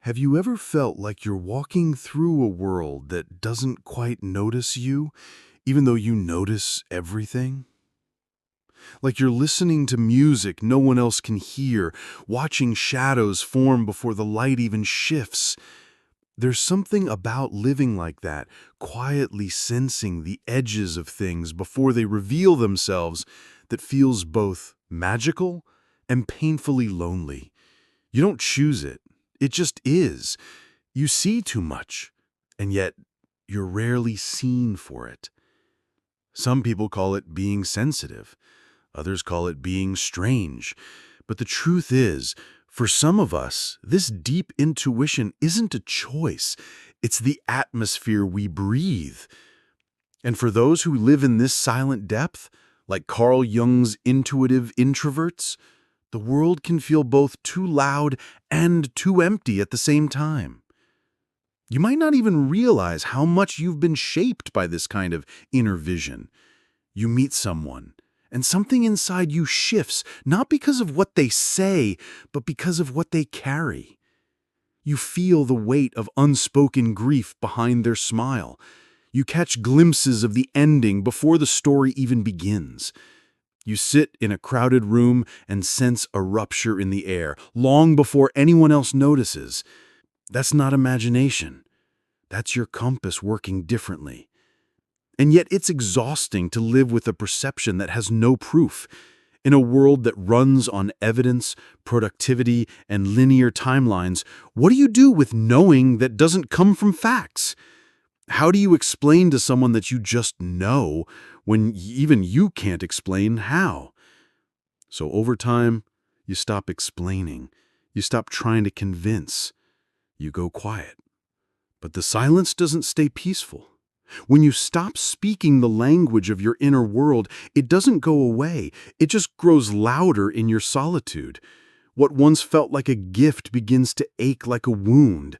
Have you ever felt like you're walking through a world that doesn't quite notice you, even though you notice everything? Like you're listening to music no one else can hear, watching shadows form before the light even shifts. There's something about living like that, quietly sensing the edges of things before they reveal themselves, that feels both magical and painfully lonely. You don't choose it. It just is. You see too much, and yet you're rarely seen for it. Some people call it being sensitive. Others call it being strange. But the truth is, for some of us, this deep intuition isn't a choice. It's the atmosphere we breathe. And for those who live in this silent depth, like Carl Jung's intuitive introverts, the world can feel both too loud and too empty at the same time. You might not even realize how much you've been shaped by this kind of inner vision. You meet someone, and something inside you shifts, not because of what they say, but because of what they carry. You feel the weight of unspoken grief behind their smile. You catch glimpses of the ending before the story even begins. You sit in a crowded room and sense a rupture in the air, long before anyone else notices. That's not imagination. That's your compass working differently. And yet it's exhausting to live with a perception that has no proof. In a world that runs on evidence, productivity, and linear timelines, what do you do with knowing that doesn't come from facts? How do you explain to someone that you just know when even you can't explain how? So over time, you stop explaining. You stop trying to convince. You go quiet. But the silence doesn't stay peaceful. When you stop speaking the language of your inner world, it doesn't go away. It just grows louder in your solitude. What once felt like a gift begins to ache like a wound.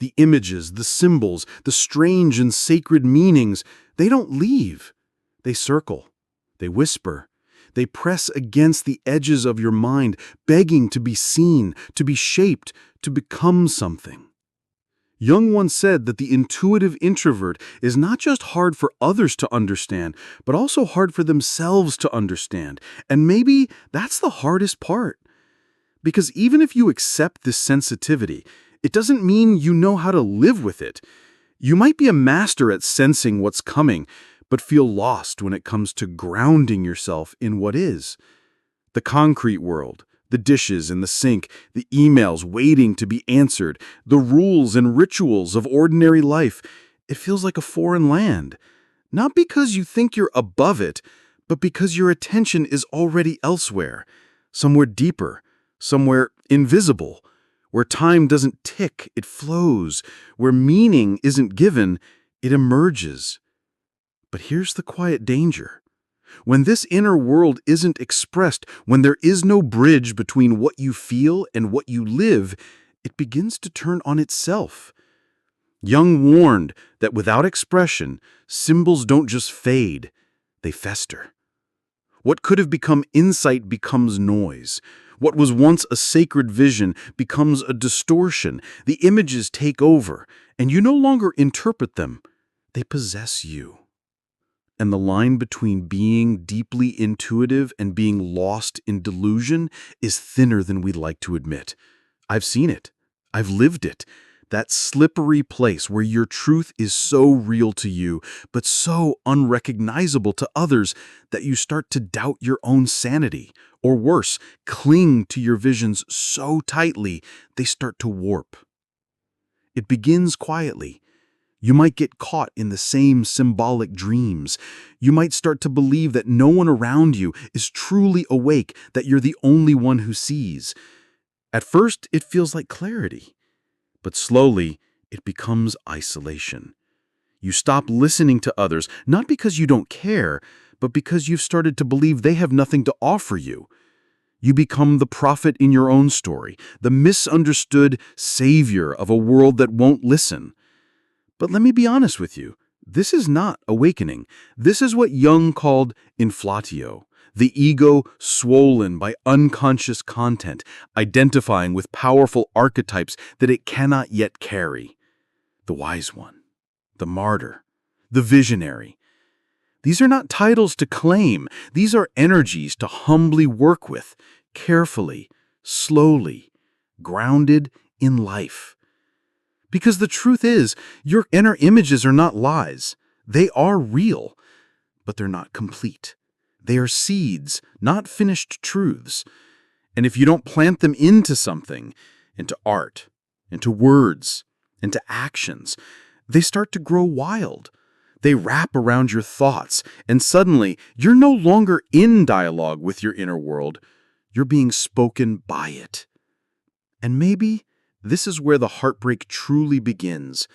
The images, the symbols, the strange and sacred meanings, they don't leave. They circle. They whisper. They press against the edges of your mind, begging to be seen, to be shaped, to become something. Jung once said that the intuitive introvert is not just hard for others to understand, but also hard for themselves to understand. And maybe that's the hardest part. Because even if you accept this sensitivity, it doesn't mean you know how to live with it. You might be a master at sensing what's coming, but feel lost when it comes to grounding yourself in what is. The concrete world, the dishes in the sink, the emails waiting to be answered, the rules and rituals of ordinary life, it feels like a foreign land. Not because you think you're above it, but because your attention is already elsewhere, somewhere deeper, somewhere invisible, where time doesn't tick, it flows, where meaning isn't given, it emerges. But here's the quiet danger. When this inner world isn't expressed, when there is no bridge between what you feel and what you live, it begins to turn on itself. Jung warned that without expression, symbols don't just fade, they fester. What could have become insight becomes noise. What was once a sacred vision becomes a distortion. The images take over, and you no longer interpret them. They possess you. And the line between being deeply intuitive and being lost in delusion is thinner than we'd like to admit. I've seen it. I've lived it. That slippery place where your truth is so real to you, but so unrecognizable to others that you start to doubt your own sanity. Or worse, cling to your visions so tightly they start to warp. It begins quietly. You might get caught in the same symbolic dreams. You might start to believe that no one around you is truly awake, that you're the only one who sees. At first, it feels like clarity. But slowly, it becomes isolation. You stop listening to others, not because you don't care, but because you've started to believe they have nothing to offer you. You become the prophet in your own story, the misunderstood savior of a world that won't listen. But let me be honest with you, this is not awakening. This is what Jung called inflatio. The ego swollen by unconscious content, identifying with powerful archetypes that it cannot yet carry. The wise one, the martyr, the visionary. These are not titles to claim. These are energies to humbly work with, carefully, slowly, grounded in life. Because the truth is, your inner images are not lies. They are real, but they're not complete. They are seeds, not finished truths. And if you don't plant them into something, into art, into words, into actions, they start to grow wild. They wrap around your thoughts, and suddenly you're no longer in dialogue with your inner world. You're being spoken by it. And maybe this is where the heartbreak truly begins.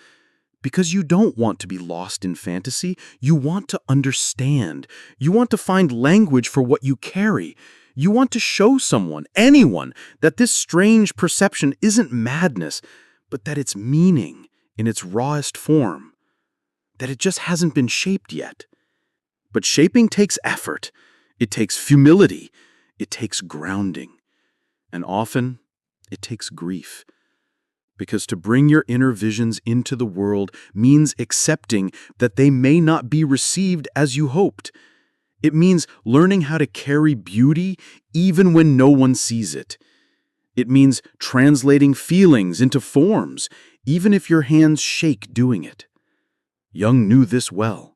Because you don't want to be lost in fantasy, you want to understand. You want to find language for what you carry. You want to show someone, anyone, that this strange perception isn't madness, but that it's meaning in its rawest form. That it just hasn't been shaped yet. But shaping takes effort. It takes humility. It takes grounding. And often, it takes grief. Because to bring your inner visions into the world means accepting that they may not be received as you hoped. It means learning how to carry beauty even when no one sees it. It means translating feelings into forms, even if your hands shake doing it. Jung knew this well.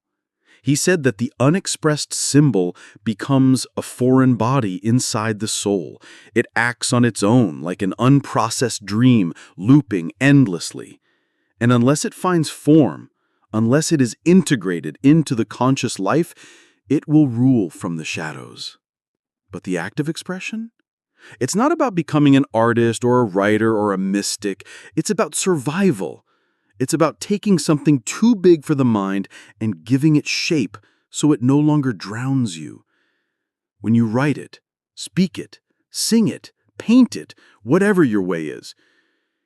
He said that the unexpressed symbol becomes a foreign body inside the soul. It acts on its own like an unprocessed dream, looping endlessly. And unless it finds form, unless it is integrated into the conscious life, it will rule from the shadows. But the act of expression? It's not about becoming an artist or a writer or a mystic. It's about survival. It's about taking something too big for the mind and giving it shape so it no longer drowns you. When you write it, speak it, sing it, paint it, whatever your way is,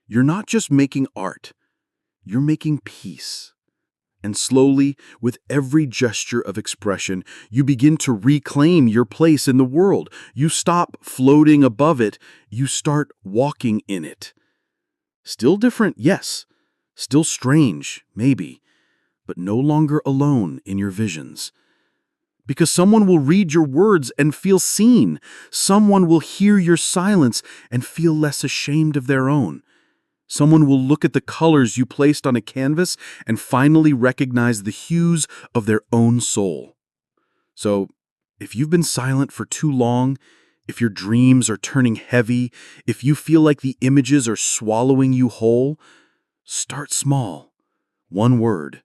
you're not just making art, you're making peace. And slowly, with every gesture of expression, you begin to reclaim your place in the world. You stop floating above it, you start walking in it. Still different, yes. Still strange, maybe, but no longer alone in your visions. Because someone will read your words and feel seen. Someone will hear your silence and feel less ashamed of their own. Someone will look at the colors you placed on a canvas and finally recognize the hues of their own soul. So, if you've been silent for too long, if your dreams are turning heavy, if you feel like the images are swallowing you whole, start small. One word,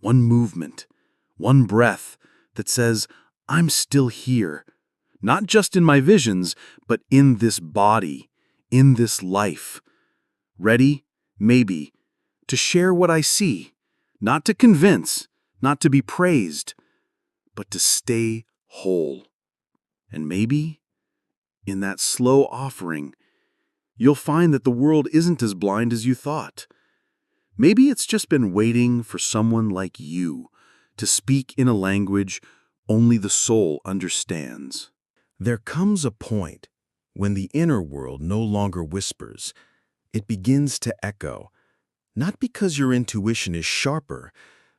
one movement, one breath that says, I'm still here, not just in my visions, but in this body, in this life. Ready, maybe, to share what I see, not to convince, not to be praised, but to stay whole. And maybe, in that slow offering, you'll find that the world isn't as blind as you thought. Maybe it's just been waiting for someone like you to speak in a language only the soul understands. There comes a point when the inner world no longer whispers. It begins to echo, not because your intuition is sharper,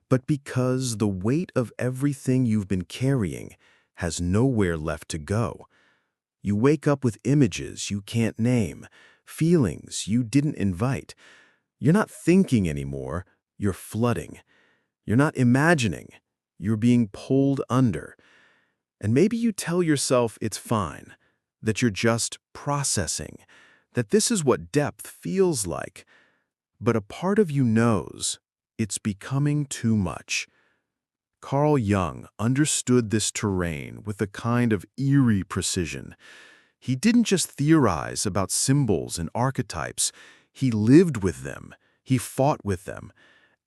but because the weight of everything you've been carrying has nowhere left to go. You wake up with images you can't name, feelings you didn't invite. You're not thinking anymore, you're flooding. You're not imagining, you're being pulled under. And maybe you tell yourself it's fine, that you're just processing, that this is what depth feels like. But a part of you knows it's becoming too much. Carl Jung understood this terrain with a kind of eerie precision. He didn't just theorize about symbols and archetypes. He lived with them. He fought with them.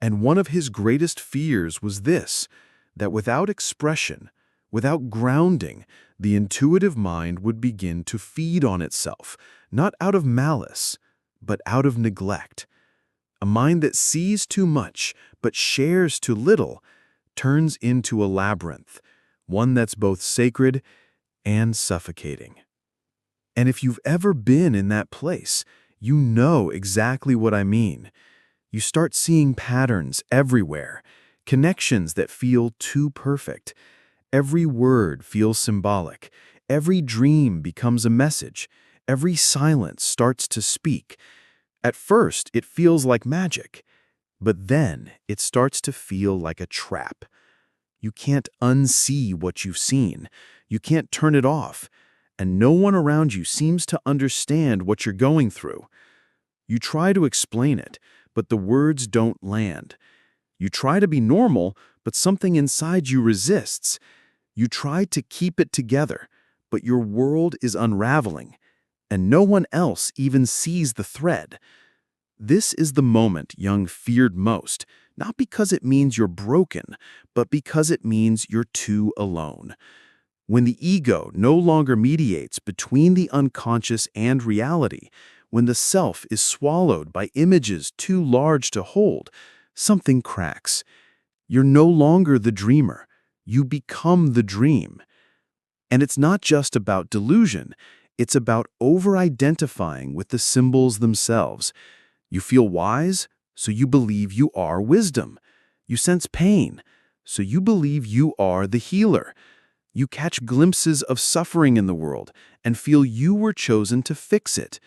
And one of his greatest fears was this, that without expression, without grounding, the intuitive mind would begin to feed on itself, not out of malice, but out of neglect. A mind that sees too much but shares too little turns into a labyrinth, one that's both sacred and suffocating. And if you've ever been in that place, you know exactly what I mean. You start seeing patterns everywhere, connections that feel too perfect. Every word feels symbolic. Every dream becomes a message. Every silence starts to speak. At first, it feels like magic, but then it starts to feel like a trap. You can't unsee what you've seen. You can't turn it off. And no one around you seems to understand what you're going through. You try to explain it, but the words don't land. You try to be normal, but something inside you resists. You try to keep it together, but your world is unraveling, and no one else even sees the thread. This is the moment Jung feared most, not because it means you're broken, but because it means you're too alone. When the ego no longer mediates between the unconscious and reality, when the self is swallowed by images too large to hold, something cracks. You're no longer the dreamer. You become the dream. And it's not just about delusion. It's about over-identifying with the symbols themselves. You feel wise, so you believe you are wisdom. You sense pain, so you believe you are the healer. You catch glimpses of suffering in the world and feel you were chosen to fix it.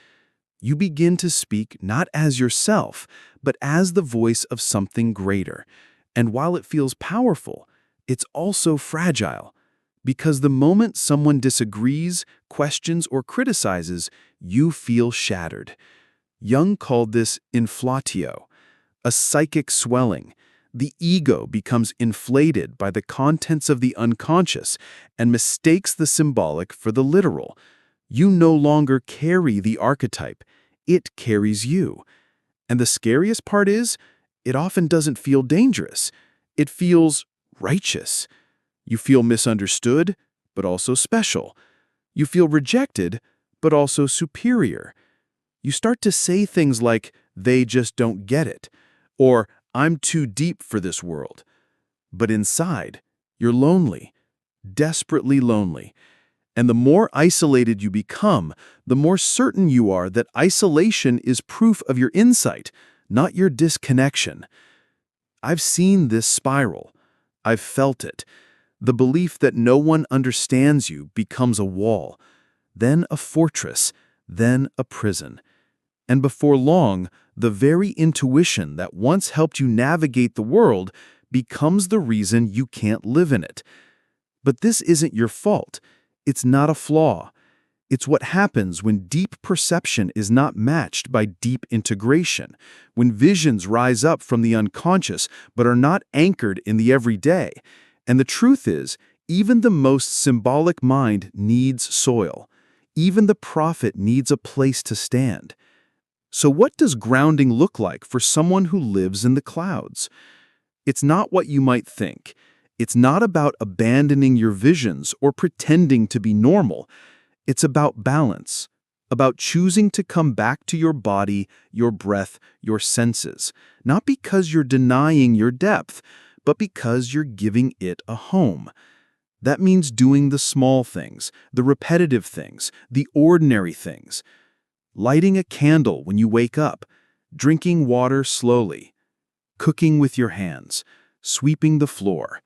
You begin to speak not as yourself, but as the voice of something greater. And while it feels powerful, it's also fragile. Because the moment someone disagrees, questions, or criticizes, you feel shattered. Jung called this inflatio, a psychic swelling. The ego becomes inflated by the contents of the unconscious and mistakes the symbolic for the literal. You no longer carry the archetype. It carries you. And the scariest part is, it often doesn't feel dangerous. It feels righteous. You feel misunderstood, but also special. You feel rejected, but also superior. You start to say things like, "They just don't get it," or "I'm too deep for this world." But inside, you're lonely, desperately lonely. And the more isolated you become, the more certain you are that isolation is proof of your insight, not your disconnection. I've seen this spiral. I've felt it. The belief that no one understands you becomes a wall, then a fortress, then a prison. And before long, the very intuition that once helped you navigate the world becomes the reason you can't live in it. But this isn't your fault. It's not a flaw. It's what happens when deep perception is not matched by deep integration, when visions rise up from the unconscious but are not anchored in the everyday. And the truth is, even the most symbolic mind needs soil. Even the prophet needs a place to stand. So what does grounding look like for someone who lives in the clouds? It's not what you might think. It's not about abandoning your visions or pretending to be normal. It's about balance, about choosing to come back to your body, your breath, your senses, not because you're denying your depth, but because you're giving it a home. That means doing the small things, the repetitive things, the ordinary things. Lighting a candle when you wake up, drinking water slowly, cooking with your hands, sweeping the floor.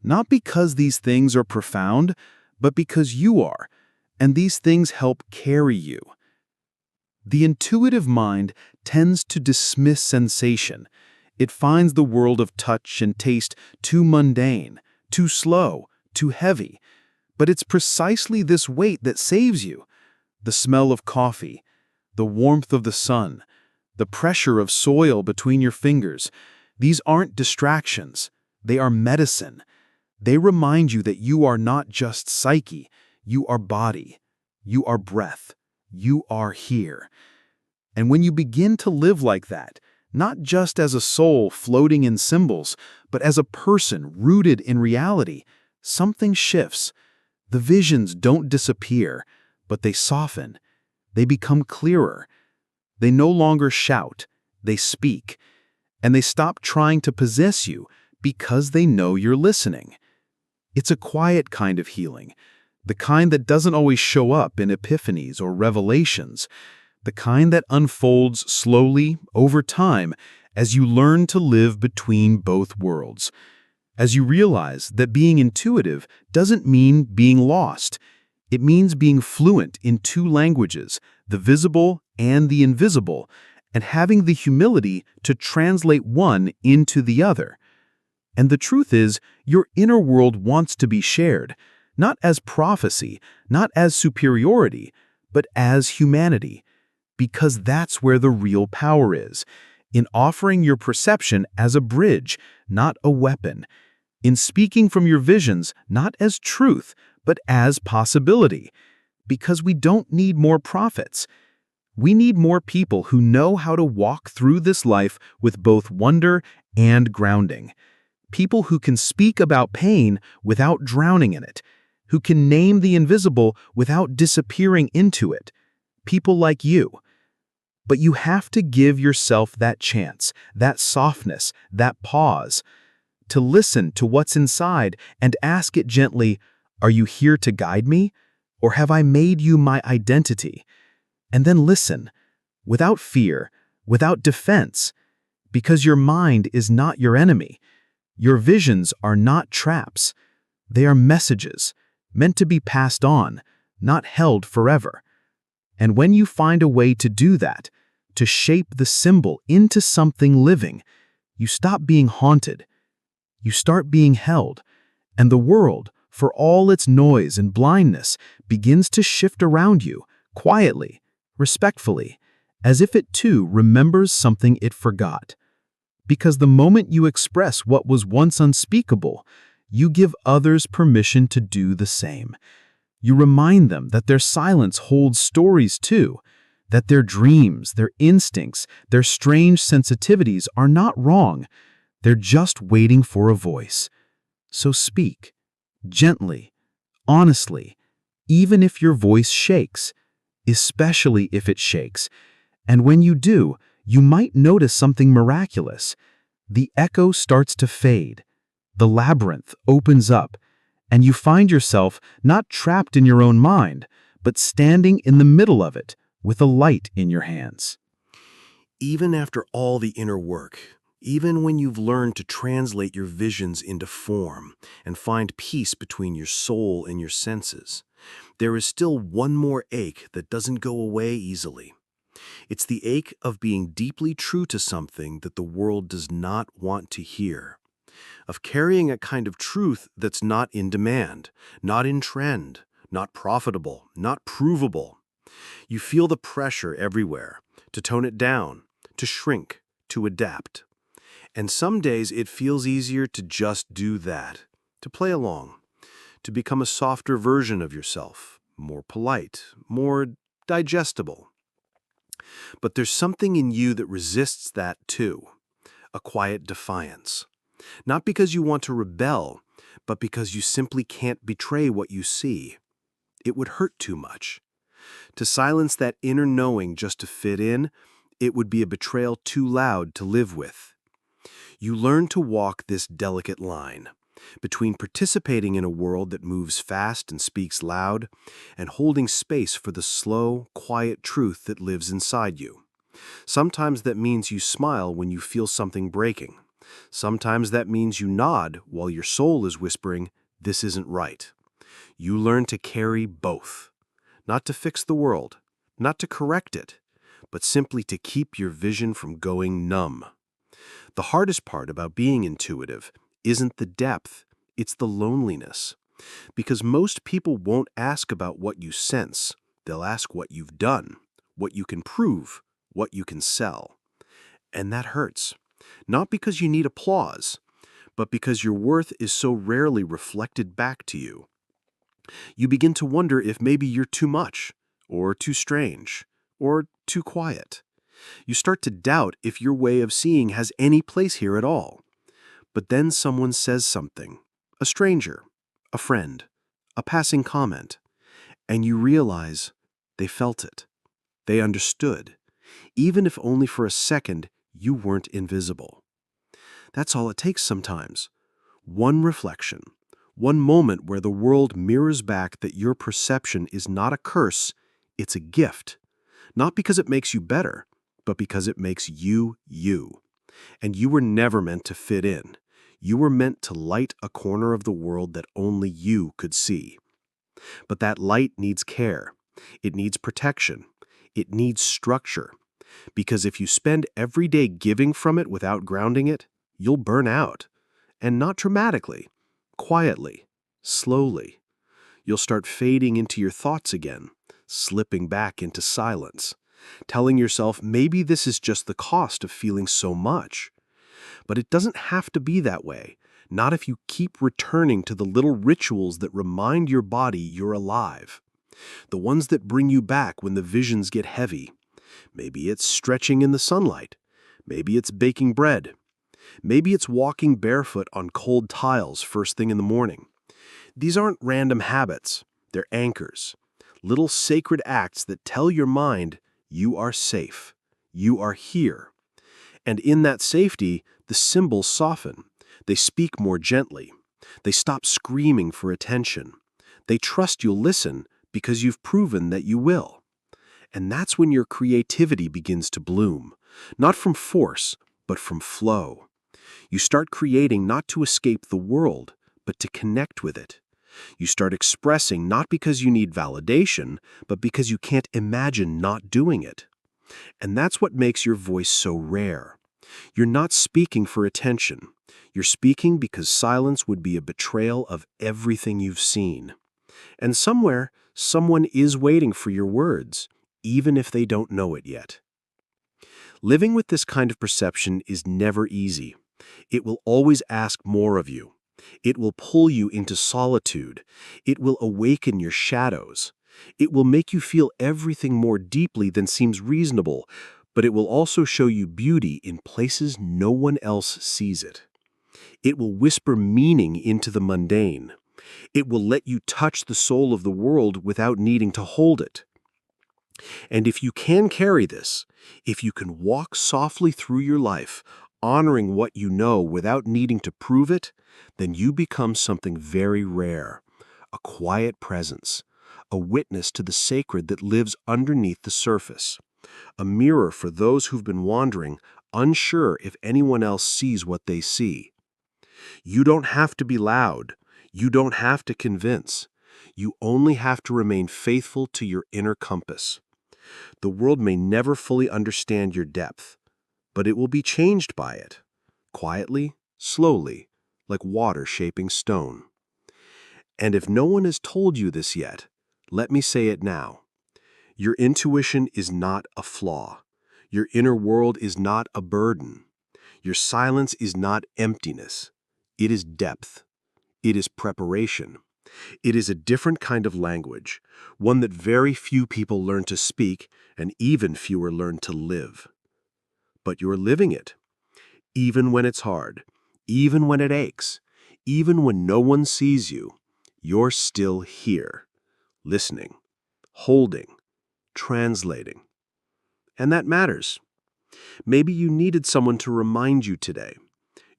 Not because these things are profound, but because you are, and these things help carry you. The intuitive mind tends to dismiss sensation. It finds the world of touch and taste too mundane, too slow, too heavy. But it's precisely this weight that saves you. The smell of coffee, the warmth of the sun, the pressure of soil between your fingers. These aren't distractions. They are medicine. They remind you that you are not just psyche. You are body. You are breath. You are here. And when you begin to live like that, not just as a soul floating in symbols, but as a person rooted in reality, something shifts. The visions don't disappear, but they soften. They become clearer. They no longer shout, they speak. And they stop trying to possess you because they know you're listening. It's a quiet kind of healing, The kind that doesn't always show up in epiphanies or revelations. The kind that unfolds slowly, over time, as you learn to live between both worlds. As you realize that being intuitive doesn't mean being lost. It means being fluent in two languages, the visible and the invisible, and having the humility to translate one into the other. And the truth is, your inner world wants to be shared, not as prophecy, not as superiority, but as humanity. Because that's where the real power is, in offering your perception as a bridge, not a weapon, in speaking from your visions not as truth, but as possibility. Because we don't need more prophets. We need more people who know how to walk through this life with both wonder and grounding. People who can speak about pain without drowning in it, who can name the invisible without disappearing into it. People like you. But you have to give yourself that chance, that softness, that pause, to listen to what's inside and ask it gently, are you here to guide me? Or have I made you my identity? And then listen, without fear, without defense, because your mind is not your enemy. Your visions are not traps. They are messages, meant to be passed on, not held forever. And when you find a way to do that, to shape the symbol into something living, you stop being haunted. You start being held, and the world, for all its noise and blindness, begins to shift around you, quietly, respectfully, as if it too remembers something it forgot. Because the moment you express what was once unspeakable, you give others permission to do the same. You remind them that their silence holds stories too, that their dreams, their instincts, their strange sensitivities are not wrong. They're just waiting for a voice. So speak, gently, honestly, even if your voice shakes, especially if it shakes. And when you do, you might notice something miraculous. The echo starts to fade. The labyrinth opens up, and you find yourself not trapped in your own mind, but standing in the middle of it with a light in your hands. Even after all the inner work, even when you've learned to translate your visions into form and find peace between your soul and your senses, there is still one more ache that doesn't go away easily. It's the ache of being deeply true to something that the world does not want to hear, of carrying a kind of truth that's not in demand, not in trend, not profitable, not provable. You feel the pressure everywhere to tone it down, to shrink, to adapt. And some days it feels easier to just do that, to play along, to become a softer version of yourself, more polite, more digestible. But there's something in you that resists that too, a quiet defiance. Not because you want to rebel, but because you simply can't betray what you see. It would hurt too much. To silence that inner knowing just to fit in, it would be a betrayal too loud to live with. You learn to walk this delicate line between participating in a world that moves fast and speaks loud, and holding space for the slow, quiet truth that lives inside you. Sometimes that means you smile when you feel something breaking. Sometimes that means you nod while your soul is whispering, "This isn't right." You learn to carry both. Not to fix the world, not to correct it, but simply to keep your vision from going numb. The hardest part about being intuitive isn't the depth, it's the loneliness. Because most people won't ask about what you sense, they'll ask what you've done, what you can prove, what you can sell. And that hurts. Not because you need applause, but because your worth is so rarely reflected back to you. You begin to wonder if maybe you're too much, or too strange, or too quiet. You start to doubt if your way of seeing has any place here at all. But then someone says something, a stranger, a friend, a passing comment, and you realize they felt it. They understood. Even if only for a second, you weren't invisible. That's all it takes sometimes. One reflection, One moment where the world mirrors back that your perception is not a curse, it's a gift. Not because it makes you better, but because it makes you you. And you were never meant to fit in. You were meant to light a corner of the world that only you could see. But that light needs care. It needs protection. It needs structure. Because if you spend every day giving from it without grounding it, you'll burn out. And not dramatically, quietly, slowly. You'll start fading into your thoughts again, slipping back into silence, telling yourself maybe this is just the cost of feeling so much. But it doesn't have to be that way, not if you keep returning to the little rituals that remind your body you're alive. The ones that bring you back when the visions get heavy. Maybe it's stretching in the sunlight. Maybe it's baking bread. Maybe it's walking barefoot on cold tiles first thing in the morning. These aren't random habits. They're anchors. Little sacred acts that tell your mind, you are safe. You are here. And in that safety, the symbols soften. They speak more gently. They stop screaming for attention. They trust you'll listen because you've proven that you will. And that's when your creativity begins to bloom, not from force, but from flow. You start creating not to escape the world, but to connect with it. You start expressing not because you need validation, but because you can't imagine not doing it. And that's what makes your voice so rare. You're not speaking for attention. You're speaking because silence would be a betrayal of everything you've seen. And somewhere, someone is waiting for your words, even if they don't know it yet. Living with this kind of perception is never easy. It will always ask more of you. It will pull you into solitude. It will awaken your shadows. It will make you feel everything more deeply than seems reasonable, but it will also show you beauty in places no one else sees it. It will whisper meaning into the mundane. It will let you touch the soul of the world without needing to hold it. And if you can carry this, if you can walk softly through your life, honoring what you know without needing to prove it, then you become something very rare, a quiet presence, a witness to the sacred that lives underneath the surface, a mirror for those who've been wandering, unsure if anyone else sees what they see. You don't have to be loud. You don't have to convince. You only have to remain faithful to your inner compass. The world may never fully understand your depth, but it will be changed by it, quietly, slowly, like water shaping stone. And if no one has told you this yet, let me say it now. Your intuition is not a flaw. Your inner world is not a burden. Your silence is not emptiness. It is depth. It is preparation. It is a different kind of language, one that very few people learn to speak and even fewer learn to live. But you're living it, even when it's hard, even when it aches, even when no one sees you, you're still here, listening, holding, translating. And that matters. Maybe you needed someone to remind you today.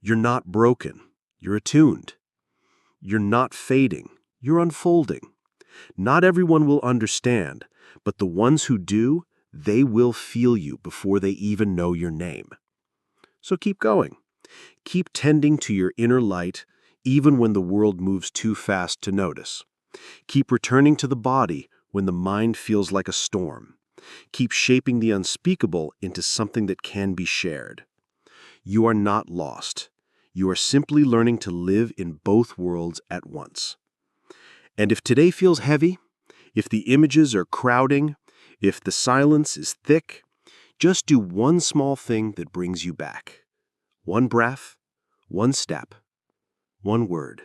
You're not broken. You're attuned. You're not fading. You're unfolding. Not everyone will understand, but the ones who do, they will feel you before they even know your name. So keep going. Keep tending to your inner light, even when the world moves too fast to notice. Keep returning to the body when the mind feels like a storm. Keep shaping the unspeakable into something that can be shared. You are not lost. You are simply learning to live in both worlds at once. And if today feels heavy, if the images are crowding, if the silence is thick, just do one small thing that brings you back. One breath, one step, one word.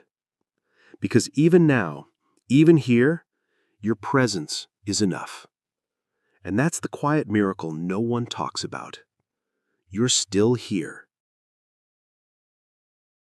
Because even now, even here, your presence is enough. And that's the quiet miracle no one talks about. You're still here.